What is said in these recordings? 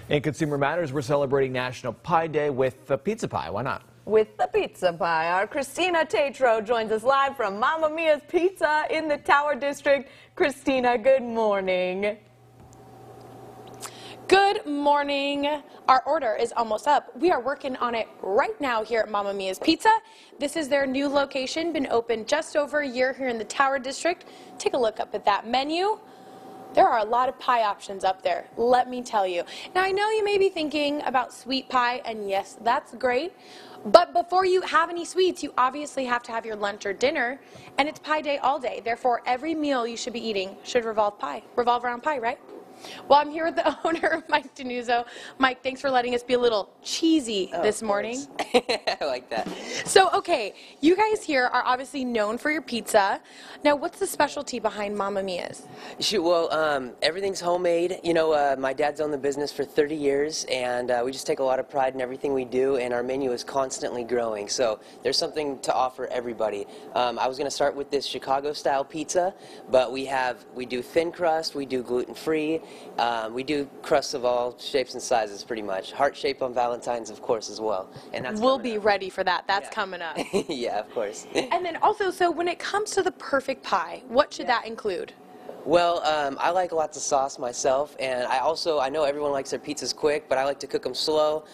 In Consumer Matters, we're celebrating National Pie Day with the pizza pie. Why not? With the pizza pie, our Christina Tatro joins us live from Mamma Mia's Pizza in the Tower District. Christina, good morning. Good morning. Our order is almost up. We are working on it right now here at Mamma Mia's Pizza. This is their new location, been open just over a year here in the Tower District. Take a look up at that menu. There are a lot of pie options up there, let me tell you. Now, I know you may be thinking about sweet pie, and yes, that's great. But before you have any sweets, you obviously have to have your lunch or dinner, and it's Pie Day all day. Therefore, every meal you should be eating should revolve around pie, right? Well, I'm here with the owner, Mike Denuzzo. Mike, thanks for letting us be a little cheesy this morning. I like that. So, okay, you guys here are obviously known for your pizza. Now, what's the specialty behind Mamma Mia's? Well, everything's homemade. You know, my dad's owned the business for 30 years, and we just take a lot of pride in everything we do, and our menu is constantly growing. So there's something to offer everybody. I was going to start with this Chicago-style pizza, but we do thin crust, we do gluten-free. We do crusts of all shapes and sizes, pretty much. Heart shape on Valentine's, of course, as well. And that's we'll be ready for that. That's coming up. Yeah, of course. And then also, so when it comes to the perfect pie, what should that include? Well, I like lots of sauce myself, and I know everyone likes their pizzas quick, but I like to cook them slow.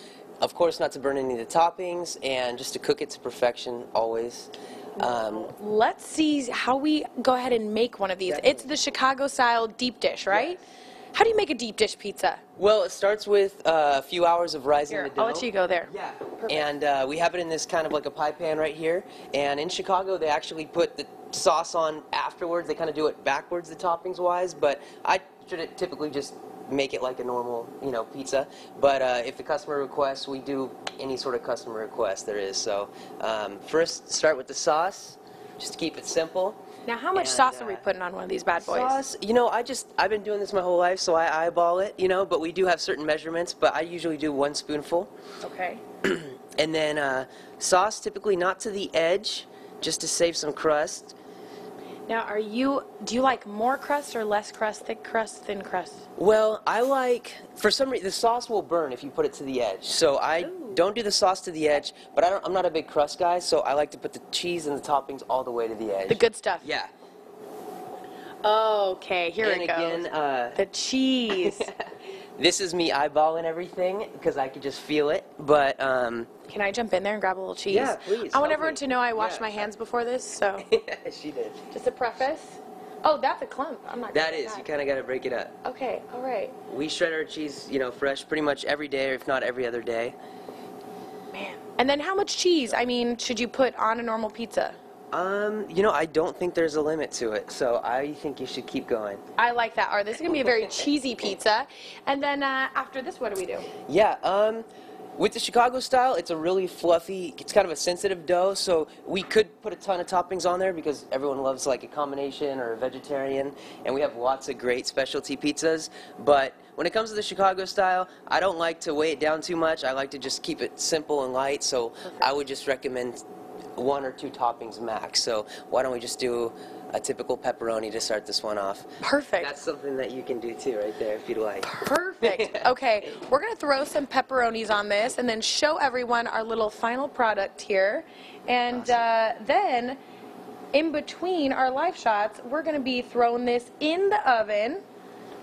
Of course, not to burn any of the toppings, and just to cook it to perfection always. Let's see how we go ahead and make one of these. Definitely. It's the Chicago-style deep dish, right? Yes. How do you make a deep dish pizza? Well, it starts with a few hours of rising the dough. I'll let you go there. Yeah. Perfect. And we have it in this kind of like a pie pan right here. And in Chicago, they actually put the sauce on afterwards. They kind of do it backwards, the toppings-wise. But I should typically just make it like a normal, pizza. But if the customer requests, we do any sort of customer request there is. So first, start with the sauce, just to keep it simple. Now, how much sauce are we putting on one of these bad boys? Sauce, I've been doing this my whole life, so I eyeball it, but we do have certain measurements, but I usually do 1 spoonful. Okay. And then sauce, typically not to the edge, just to save some crust. Now, do you like more crust or less crust, thick crust, thin crust? Well, I like, for some reason, the sauce will burn if you put it to the edge. So I don't do the sauce to the edge, but I'm not a big crust guy, so I like to put the cheese and the toppings all the way to the edge. The good stuff. Yeah. Okay, here it goes. And again, the cheese. This is me eyeballing everything because I could just feel it, but Can I jump in there and grab a little cheese? Yeah, please. I want everyone to know I washed my hands before this, so. She did. Just a preface. Oh, that's a clump. I'm not. That is. You kind of got to break it up. Okay. All right. We shred our cheese, fresh pretty much every day, or if not every other day. Man. And then how much cheese? I mean, should you put on a normal pizza? I don't think there's a limit to it, so I think you should keep going. I like that. All right, this is going to be a very cheesy pizza. And then after this, what do we do? Yeah, with the Chicago style, it's a really fluffy, it's kind of a sensitive dough, so we could put a ton of toppings on there because everyone loves like a combination or a vegetarian, and we have lots of great specialty pizzas, but when it comes to the Chicago style, I don't like to weigh it down too much. I like to just keep it simple and light, so perfect. I would just recommend 1 or 2 toppings max. So why don't we just do a typical pepperoni to start this one off? Perfect. That's something that you can do too right there if you'd like. Perfect. Okay, we're going to throw some pepperonis on this and then show everyone our little final product here. And awesome. Then in between our live shots, we're going to be throwing this in the oven.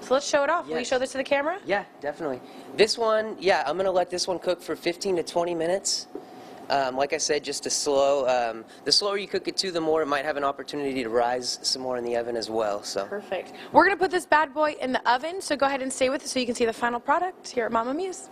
So let's show it off. Yes. Will you show this to the camera? Yeah, definitely. This one, I'm going to let this one cook for 15 to 20 minutes. Like I said, just a slow, the slower you cook it too, the more it might have an opportunity to rise some more in the oven as well. So perfect. We're going to put this bad boy in the oven, so go ahead and stay with us so you can see the final product here at Mamma Mia's.